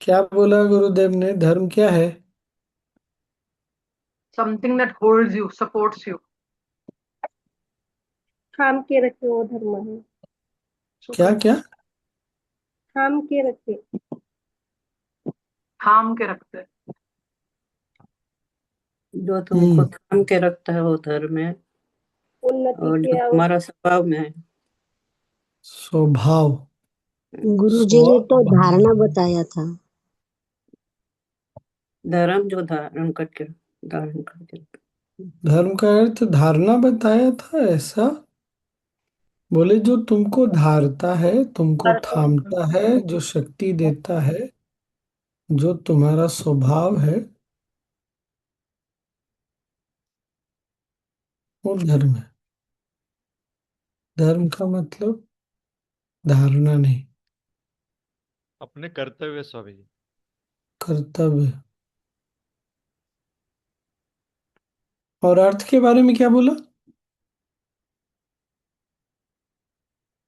क्या बोला गुरुदेव ने? धर्म क्या है? Something that holds you, supports you. थाम के रखे वो धर्म है। क्या क्या? थाम के रखे। थाम के रखते हैं। जो तुमको हम्म। थाम के रखता है वो धर्म है। उन्नति और जो के तुम्हारा स्वभाव में है। स्वभाव। गुरुजी ने तो स्वभाव। धारणा बताया था। धर्म जो धारण करके। धर्म का अर्थ धारणा बताया था ऐसा? बोले जो तुमको धारता है, तुमको थामता है, जो शक्ति देता है, जो तुम्हारा स्वभाव है, वो धर्म है। धर्म का मतलब धारणा नहीं, अपने कर्तव्य स्वामी जी। कर्तव्य। और अर्थ के बारे में क्या बोला?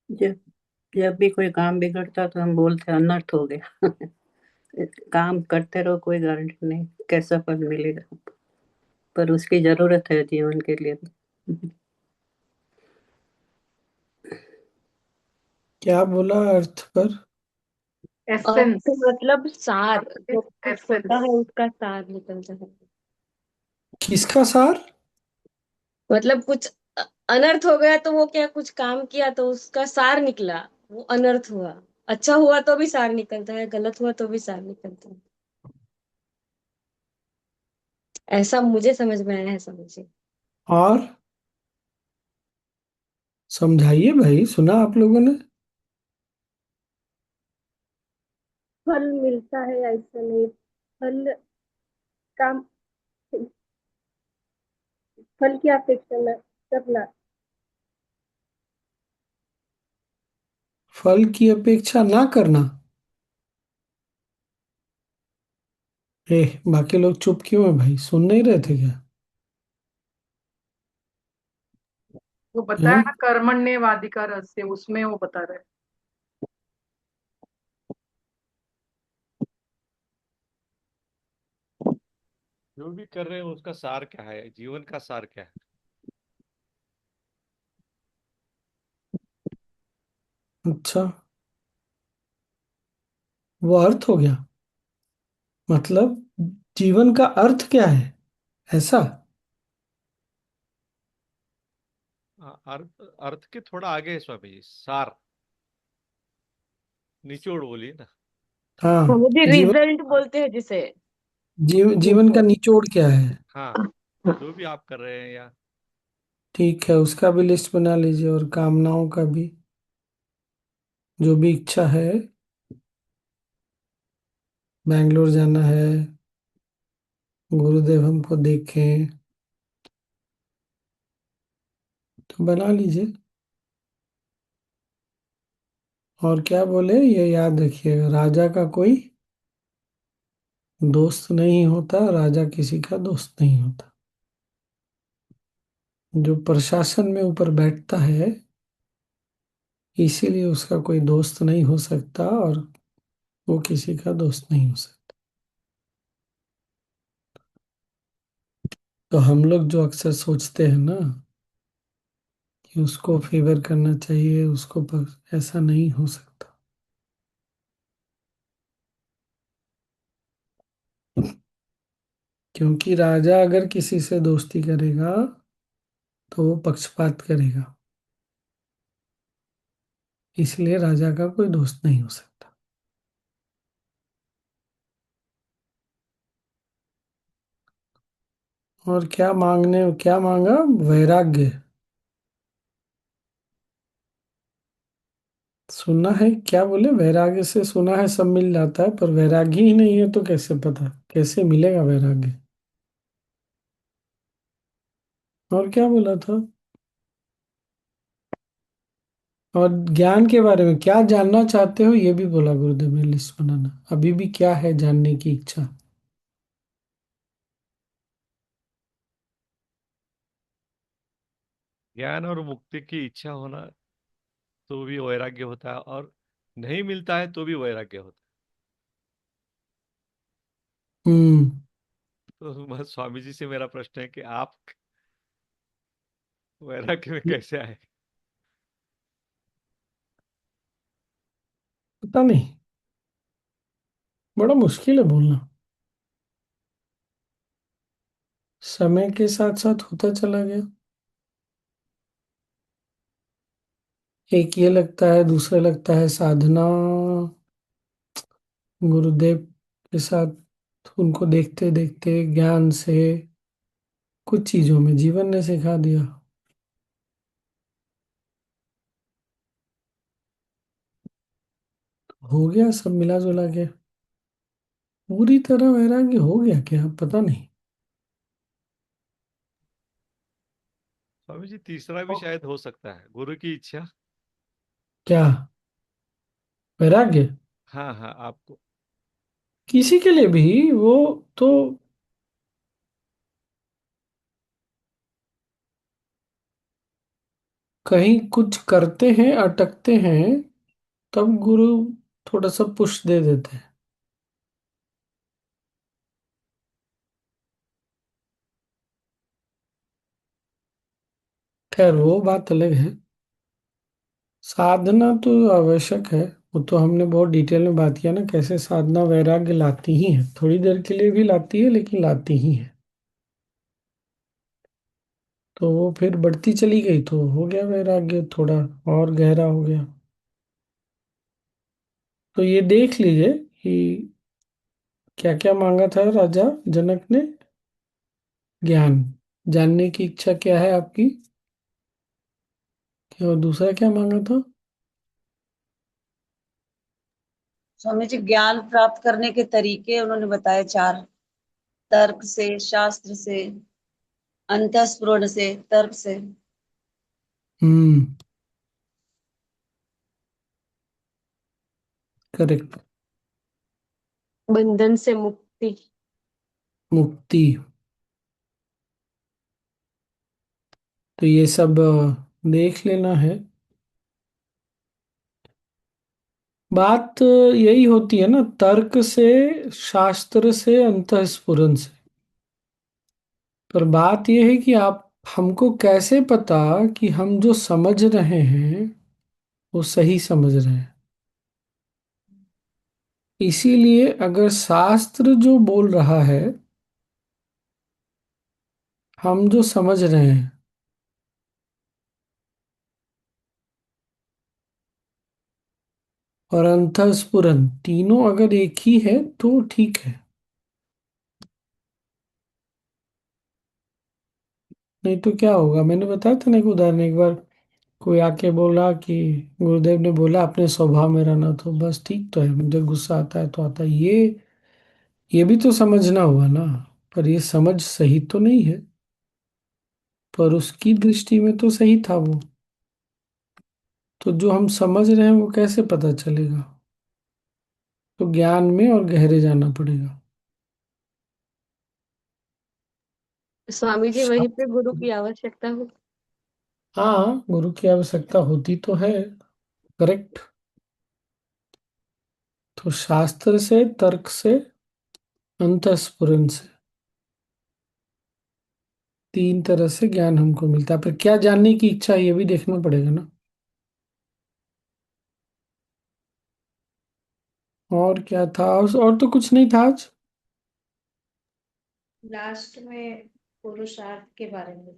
जब जब भी कोई काम बिगड़ता तो हम बोलते हैं अनर्थ हो गया। काम करते रहो, कोई गारंटी नहीं कैसा फल मिलेगा, पर उसकी जरूरत है जीवन के लिए। क्या बोला अर्थ पर? एसेंस। अर्थ मतलब सार, जो कुछ होता एसेंस। है उसका सार निकलता है। किसका सार? मतलब कुछ अनर्थ हो गया तो वो क्या कुछ काम किया तो उसका सार निकला, वो अनर्थ हुआ। अच्छा हुआ तो भी सार निकलता है, गलत हुआ तो भी सार निकलता है। ऐसा मुझे समझ में आया है, समझिए। और समझाइए भाई, सुना आप लोगों ने? फल मिलता है ऐसा नहीं। फल काम, फल की अपेक्षा न करना। फल की अपेक्षा ना करना। बाकी लोग चुप क्यों है भाई? सुन नहीं रहे थे क्या? वो बताया हैं? ना, कर्मण्येवाधिकारस्य, उसमें वो बता रहे हैं। जो भी कर रहे हैं उसका सार क्या है, जीवन का सार क्या है? अच्छा, वो अर्थ हो गया। मतलब जीवन का अर्थ क्या है, ऐसा? अर्थ अर्थ के थोड़ा आगे है स्वामी जी, सार। निचोड़ बोलिए ना। हाँ। मुझे जीवन, रिजल्ट बोलते हैं जिसे। जीवन का निचोड़ क्या है? हाँ, जो भी आप कर रहे हैं या ठीक है, उसका भी लिस्ट बना लीजिए, और कामनाओं का भी, जो भी इच्छा है। बैंगलोर जाना है, गुरुदेव हमको देखें, तो बना लीजिए। और क्या बोले, ये याद रखिएगा, राजा का कोई दोस्त नहीं होता, राजा किसी का दोस्त नहीं होता। जो प्रशासन में ऊपर बैठता है, इसीलिए उसका कोई दोस्त नहीं हो सकता, और वो किसी का दोस्त नहीं हो सकता। तो हम लोग जो अक्सर सोचते हैं ना कि उसको फेवर करना चाहिए, उसको ऐसा नहीं हो सकता। क्योंकि राजा अगर किसी से दोस्ती करेगा तो वो पक्षपात करेगा, इसलिए राजा का कोई दोस्त नहीं हो सकता। और क्या मांगा? वैराग्य। सुना है, क्या बोले, वैराग्य से सुना है सब मिल जाता है, पर वैराग्य ही नहीं है तो कैसे पता, कैसे मिलेगा वैराग्य? और क्या बोला था? और ज्ञान के बारे में क्या जानना चाहते हो, ये भी बोला गुरुदेव ने, लिस्ट बनाना। अभी भी क्या है जानने की इच्छा? ज्ञान और मुक्ति की इच्छा होना तो भी वैराग्य होता है, और नहीं मिलता है तो भी वैराग्य होता हम्म। तो स्वामी जी से मेरा प्रश्न है कि आप वैराग्य में कैसे आए? पता नहीं, बड़ा मुश्किल है बोलना। समय के साथ साथ होता चला गया। एक ये लगता है, दूसरा लगता है साधना, गुरुदेव के साथ उनको देखते देखते ज्ञान से, कुछ चीजों में जीवन ने सिखा दिया। हो गया सब मिला जुला के। पूरी तरह वैराग्य हो गया क्या, पता नहीं। स्वामी जी तीसरा भी शायद हो सकता है, गुरु की इच्छा। क्या वैराग्य? हाँ हाँ, आपको। किसी के लिए भी वो तो कहीं कुछ करते हैं, अटकते हैं, तब गुरु थोड़ा सा पुश दे देते हैं। खैर वो बात अलग है। साधना तो आवश्यक है। वो तो हमने बहुत डिटेल में बात किया ना, कैसे साधना वैराग्य लाती ही है, थोड़ी देर के लिए भी लाती है लेकिन लाती ही है। तो वो फिर बढ़ती चली गई तो हो गया वैराग्य थोड़ा और गहरा हो गया। तो ये देख लीजिए कि क्या क्या मांगा था राजा जनक ने। ज्ञान, जानने की इच्छा क्या है आपकी, क्या और दूसरा क्या मांगा था? स्वामी जी, ज्ञान प्राप्त करने के तरीके उन्होंने बताए चार। तर्क से, शास्त्र से, अंतःस्फुरण से, तर्क से। हम्म। करेक्ट। बंधन से मुक्ति। मुक्ति। तो ये सब देख लेना है। बात यही होती है ना, तर्क से, शास्त्र से, अंतःस्फुरण से। पर बात यह है कि आप, हमको कैसे पता कि हम जो समझ रहे हैं वो सही समझ रहे हैं। इसीलिए अगर शास्त्र जो बोल रहा है, हम जो समझ रहे हैं, और अंतःस्फुरण, तीनों अगर एक ही है तो ठीक है। नहीं तो क्या होगा, मैंने बताया था ना एक उदाहरण। एक बार कोई आके बोला कि गुरुदेव ने बोला अपने स्वभाव में रहना, तो बस ठीक तो है, मुझे गुस्सा आता है तो आता है, ये भी तो समझना हुआ ना। पर ये समझ सही तो नहीं है, पर उसकी दृष्टि में तो सही था वो। तो जो हम समझ रहे हैं वो कैसे पता चलेगा? तो ज्ञान में और गहरे जाना पड़ेगा। स्वामी जी वहीं पे गुरु की आवश्यकता हो। हाँ, गुरु की आवश्यकता होती तो है। करेक्ट। तो शास्त्र से, तर्क से, अंतःस्फुरण से, तीन तरह से ज्ञान हमको मिलता है। पर क्या जानने की इच्छा है, ये भी देखना पड़ेगा ना। और क्या था, और तो कुछ नहीं था आज। लास्ट में पुरुषार्थ के बारे में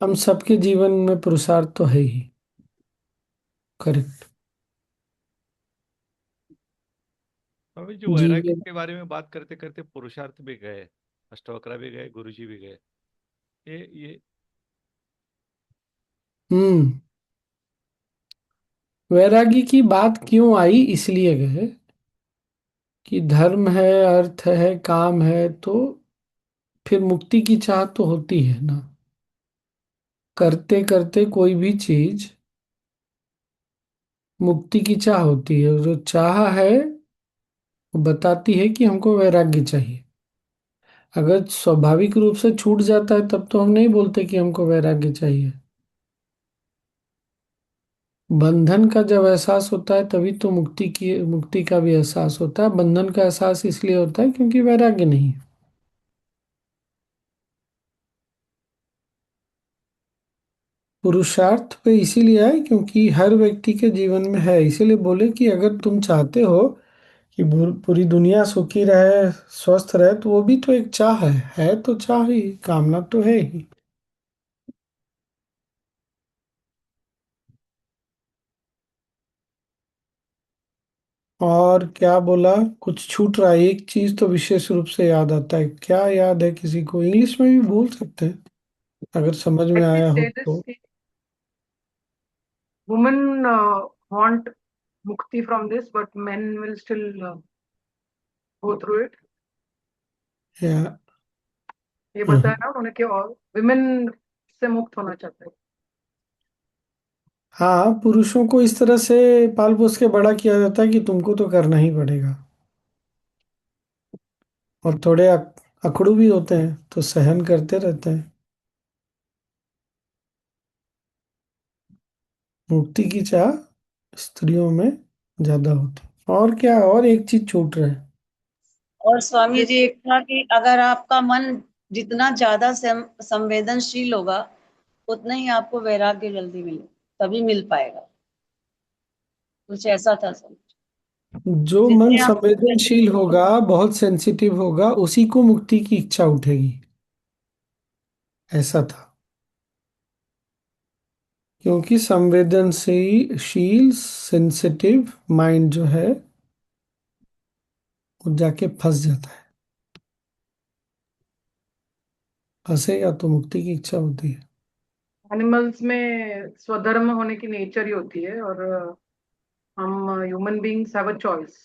हम सबके जीवन में पुरुषार्थ तो है ही। करेक्ट। स्वामी जी वैराग्य जीवन। के बारे में बात करते करते पुरुषार्थ भी गए, अष्टवक्र भी गए, गुरु जी भी गए। ये हम्म। वैरागी की बात क्यों आई, इसलिए गए कि धर्म है, अर्थ है, काम है, तो फिर मुक्ति की चाह तो होती है ना। करते करते कोई भी चीज, मुक्ति की चाह होती है। जो चाह है वो बताती है कि हमको वैराग्य चाहिए। अगर स्वाभाविक रूप से छूट जाता है तब तो हम नहीं बोलते कि हमको वैराग्य चाहिए। बंधन का जब एहसास होता है तभी तो मुक्ति का भी एहसास होता है। बंधन का एहसास इसलिए होता है क्योंकि वैराग्य नहीं है। पुरुषार्थ पे इसीलिए है क्योंकि हर व्यक्ति के जीवन में है, इसीलिए बोले कि अगर तुम चाहते हो कि पूरी दुनिया सुखी रहे, स्वस्थ रहे, तो वो भी तो एक चाह है तो चाह ही, कामना तो है ही। और क्या बोला, कुछ छूट रहा है, एक चीज तो विशेष रूप से याद आता है, क्या याद है किसी को? इंग्लिश में भी बोल सकते हैं अगर समझ में Let me आया हो say this, तो। कि women want mukti from this, but men will still go through it. या ये बताया ना उन्होंने कि और विमेन से मुक्त होना चाहते हैं। हाँ, पुरुषों को इस तरह से पाल पोस के बड़ा किया जाता है कि तुमको तो करना ही पड़ेगा, और थोड़े अकड़ू भी होते हैं तो सहन करते रहते हैं। मुक्ति की चाह स्त्रियों में ज्यादा होती है। और क्या, और एक चीज छूट रहा है। और स्वामी जी एक था कि अगर आपका मन जितना ज्यादा संवेदनशील होगा, उतना ही आपको वैराग्य जल्दी मिले, तभी मिल पाएगा। कुछ ऐसा था स्वामी। जो मन जितने आप संवेदनशील होगा, बहुत सेंसिटिव होगा, उसी को मुक्ति की इच्छा उठेगी, ऐसा था। क्योंकि संवेदनशील सेंसिटिव माइंड जो है वो जाके फंस जाता है, फंसेगा तो मुक्ति की इच्छा होती है। एनिमल्स में स्वधर्म होने की नेचर ही होती है, और हम human beings have a choice.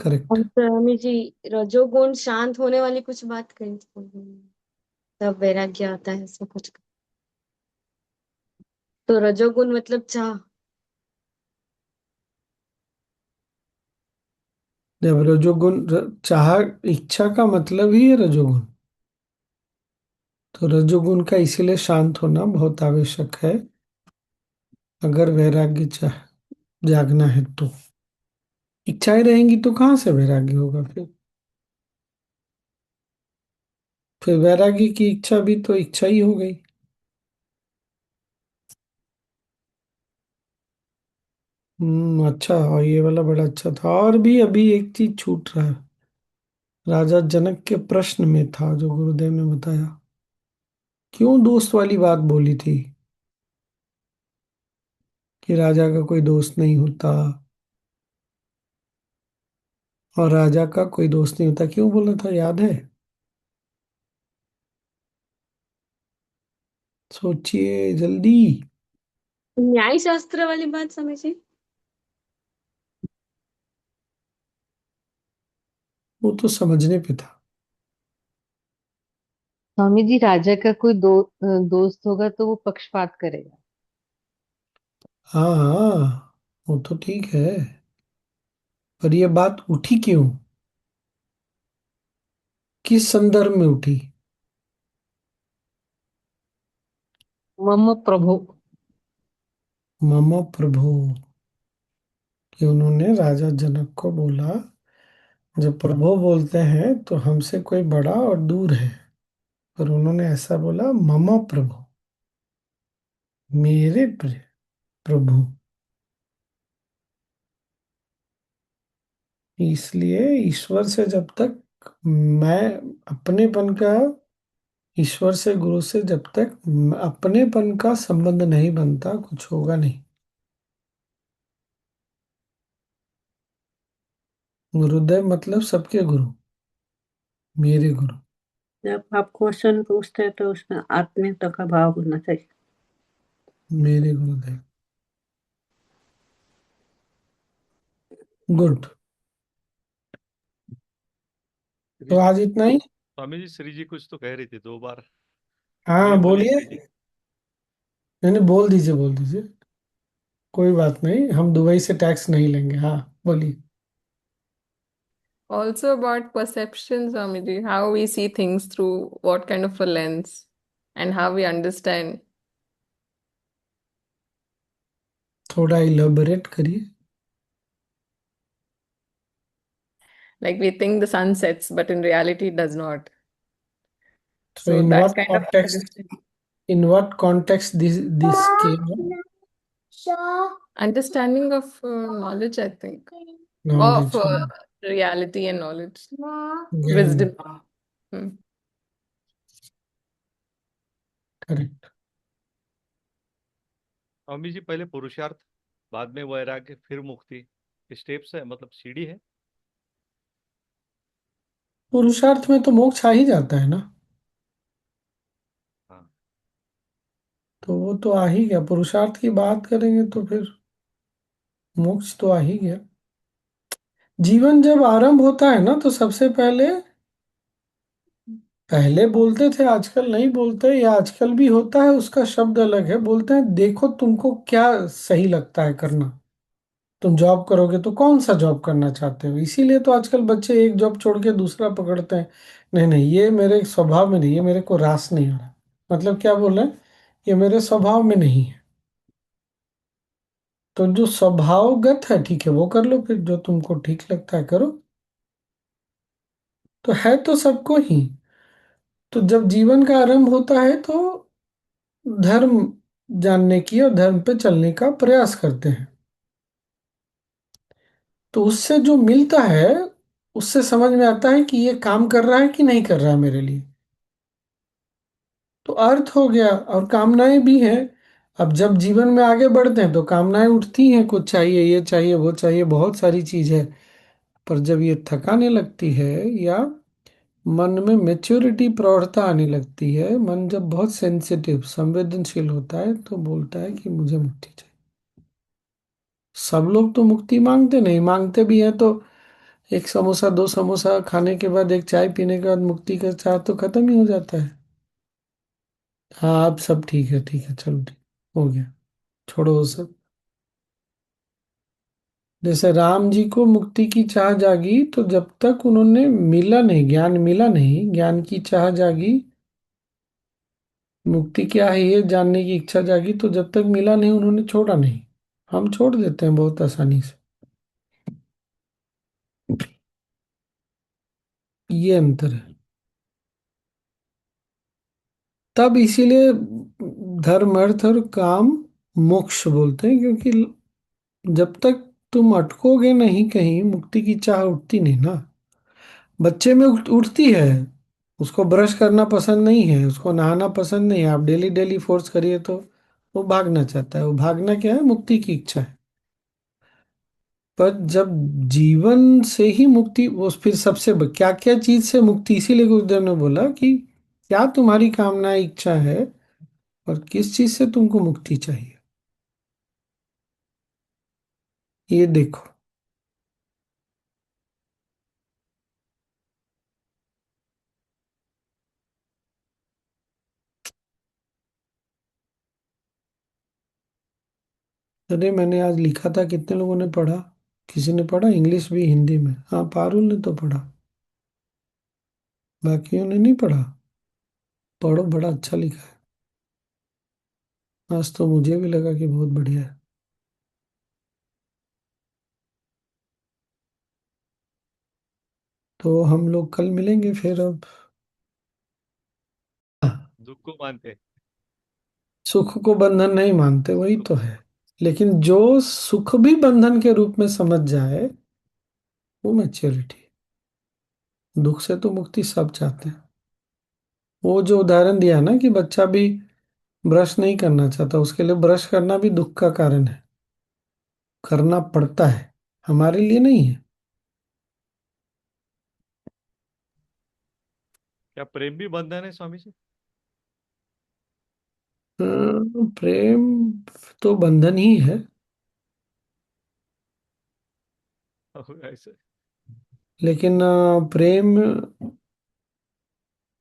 Correct. और स्वामी जी, रजोगुण शांत होने वाली कुछ बात कही थी, तब वैराग्य आता है, ऐसा कुछ। तो रजोगुण मतलब चाह। जब रजोगुण चाह, इच्छा का मतलब ही है रजोगुण। तो रजोगुण का इसीलिए शांत होना बहुत आवश्यक है, अगर वैराग्य चाह जागना है तो। इच्छाएं रहेंगी तो कहाँ से वैराग्य होगा फिर वैराग्य की इच्छा भी तो इच्छा ही हो गई। अच्छा, और ये वाला बड़ा अच्छा था। और भी अभी एक चीज छूट रहा है, राजा जनक के प्रश्न में था जो गुरुदेव ने बताया, क्यों दोस्त वाली बात बोली थी कि राजा का कोई दोस्त नहीं होता, और राजा का कोई दोस्त नहीं होता, क्यों बोला था, याद है? सोचिए जल्दी। न्याय शास्त्र वाली बात स्वामी जी। वो तो समझने पे था। स्वामी जी, राजा का कोई दोस्त होगा तो वो पक्षपात करेगा। हाँ हाँ, वो तो ठीक है, पर ये बात उठी क्यों, किस संदर्भ में उठी? मम प्रभु। मम प्रभु, कि उन्होंने राजा जनक को बोला, जब प्रभु बोलते हैं तो हमसे कोई बड़ा और दूर है, पर उन्होंने ऐसा बोला, मम प्रभु, मेरे प्रभु। इसलिए ईश्वर से जब तक मैं अपनेपन का, ईश्वर से गुरु से जब तक अपनेपन का संबंध नहीं बनता, कुछ होगा नहीं। गुरुदेव मतलब सबके गुरु, मेरे गुरु, जब आप क्वेश्चन पूछते हैं तो उसमें आत्मीयता का भाव होना चाहिए। मेरे गुरुदेव। गुड। तो आज इतना ही। स्वामी जी, श्री जी कुछ तो कह रही थी 2 बार। हाँ अभी बोलिए बोलिए। श्री जी। नहीं नहीं, बोल दीजिए बोल दीजिए, कोई बात नहीं, हम दुबई से टैक्स नहीं लेंगे। हाँ बोलिए। Also about perception, Swamiji, how we see things through what kind of a lens and how we understand. थोड़ा इलेबोरेट करिए। Like we think the sun sets, but in reality it does not. So So in that's what kind of context, in what context this came up? understanding of knowledge, I think, of Knowledge. reality and knowledge, Gyan. wisdom. Hmm. Correct. Swami ji पहले पुरुषार्थ, बाद में वैराग्य, फिर मुक्ति, steps है, मतलब सीढ़ी है। पुरुषार्थ में तो मोक्ष आ ही जाता है ना। हाँ। तो वो तो आ ही गया, पुरुषार्थ की बात करेंगे तो फिर मोक्ष तो आ ही गया। जीवन जब आरंभ होता है ना तो सबसे पहले, पहले बोलते थे आजकल नहीं बोलते, या आजकल भी होता है, उसका शब्द अलग है, बोलते हैं देखो तुमको क्या सही लगता है करना। तुम जॉब करोगे तो कौन सा जॉब करना चाहते हो, इसीलिए तो आजकल बच्चे एक जॉब छोड़ के दूसरा पकड़ते हैं। नहीं नहीं, ये मेरे स्वभाव में नहीं, ये मेरे को रास नहीं आ रहा। मतलब क्या बोल रहे हैं, ये मेरे स्वभाव में नहीं है। तो जो स्वभावगत है ठीक है वो कर लो, फिर जो तुमको ठीक लगता है करो। तो है तो सबको ही। तो जब जीवन का आरंभ होता है तो धर्म जानने की और धर्म पे चलने का प्रयास करते हैं। तो उससे जो मिलता है, उससे समझ में आता है कि ये काम कर रहा है कि नहीं कर रहा है मेरे लिए। तो अर्थ हो गया, और कामनाएं भी हैं। अब जब जीवन में आगे बढ़ते हैं तो कामनाएं उठती हैं, कुछ चाहिए, ये चाहिए, वो चाहिए, बहुत सारी चीज है। पर जब ये थकाने लगती है, या मन में मेच्योरिटी प्रौढ़ता आने लगती है, मन जब बहुत सेंसिटिव संवेदनशील होता है, तो बोलता है कि मुझे मुक्ति चाहिए। सब लोग तो मुक्ति मांगते नहीं, मांगते भी हैं तो एक समोसा दो समोसा खाने के बाद, एक चाय पीने के बाद मुक्ति का चाह तो खत्म ही हो जाता है। हाँ अब सब ठीक है, ठीक है, चलो ठीक हो गया, छोड़ो वो सब। जैसे राम जी को मुक्ति की चाह जागी, तो जब तक उन्होंने मिला नहीं, ज्ञान मिला नहीं, ज्ञान की चाह जागी, मुक्ति क्या है ये जानने की इच्छा जागी, तो जब तक मिला नहीं उन्होंने छोड़ा नहीं। हम छोड़ देते हैं बहुत आसानी से। ये अंतर है। तब इसीलिए धर्म अर्थ और काम मोक्ष बोलते हैं, क्योंकि जब तक तुम अटकोगे नहीं कहीं, मुक्ति की चाह उठती नहीं ना। बच्चे में उठती है, उसको ब्रश करना पसंद नहीं है, उसको नहाना पसंद नहीं है, आप डेली डेली फोर्स करिए तो वो भागना चाहता है। वो भागना क्या है, मुक्ति की इच्छा है। पर जब जीवन से ही मुक्ति, वो फिर सबसे क्या क्या चीज से मुक्ति, इसीलिए गुरुदेव ने बोला कि क्या तुम्हारी कामना इच्छा है और किस चीज से तुमको मुक्ति चाहिए, ये देखो। अरे मैंने आज लिखा था, कितने लोगों ने पढ़ा? किसी ने पढ़ा? इंग्लिश भी हिंदी में? हाँ पारुल ने तो पढ़ा, बाकियों ने नहीं पढ़ा। पढ़ो, बड़ा अच्छा लिखा है। आज तो मुझे भी लगा कि बहुत बढ़िया है। तो हम लोग कल मिलेंगे फिर। अब दुख को मानते। सुख को बंधन नहीं मानते, वही तो है। लेकिन जो सुख भी बंधन के रूप में समझ जाए, वो मैच्योरिटी। दुख से तो मुक्ति सब चाहते हैं। वो जो उदाहरण दिया ना कि बच्चा भी ब्रश नहीं करना चाहता, उसके लिए ब्रश करना भी दुख का कारण है, करना पड़ता है, हमारे लिए नहीं है। क्या प्रेम भी बंधन है स्वामी जी? प्रेम तो बंधन ही है। ऐसे। लेकिन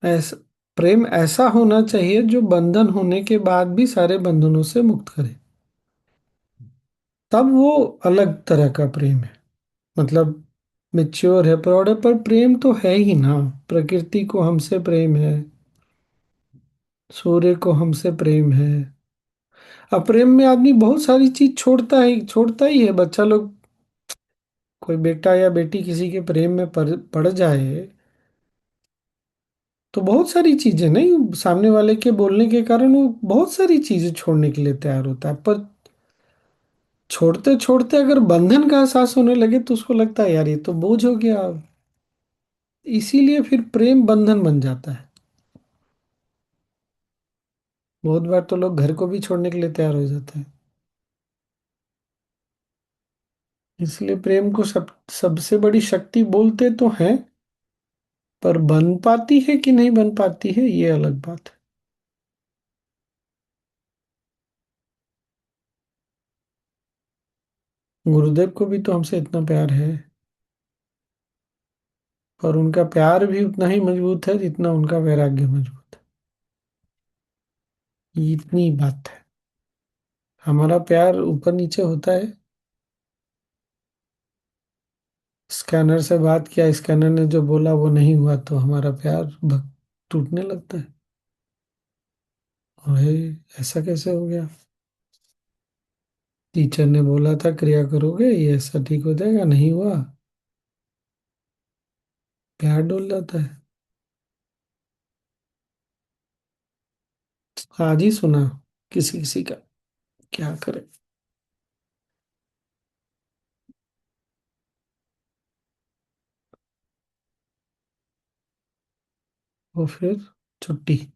ऐसा प्रेम ऐसा होना चाहिए जो बंधन होने के बाद भी सारे बंधनों से मुक्त करे, तब वो अलग तरह का प्रेम है। मतलब मेच्योर है, प्रौढ़ है, पर प्रेम तो है ही ना। प्रकृति को हमसे प्रेम है, सूर्य को हमसे प्रेम है। अब प्रेम में आदमी बहुत सारी चीज छोड़ता ही है। बच्चा लोग, कोई बेटा या बेटी किसी के प्रेम में पड़ जाए तो बहुत सारी चीजें, नहीं सामने वाले के बोलने के कारण वो बहुत सारी चीजें छोड़ने के लिए तैयार होता है, पर छोड़ते छोड़ते अगर बंधन का एहसास होने लगे तो उसको लगता है यार ये तो बोझ हो गया अब। इसीलिए फिर प्रेम बंधन बन जाता है। बहुत बार तो लोग घर को भी छोड़ने के लिए तैयार हो जाते हैं। इसलिए प्रेम को सबसे बड़ी शक्ति बोलते तो हैं, पर बन पाती है कि नहीं बन पाती है ये अलग बात है। गुरुदेव को भी तो हमसे इतना प्यार है, और उनका प्यार भी उतना ही मजबूत है जितना उनका वैराग्य मजबूत है। इतनी बात है। हमारा प्यार ऊपर नीचे होता है। स्कैनर से बात किया, स्कैनर ने जो बोला वो नहीं हुआ तो हमारा प्यार टूटने लगता है। अरे ऐसा कैसे हो गया? टीचर ने बोला था क्रिया करोगे ये ऐसा ठीक हो जाएगा, नहीं हुआ, प्यार डोल जाता है। आज ही सुना किसी किसी का, क्या करे। वो फिर छुट्टी।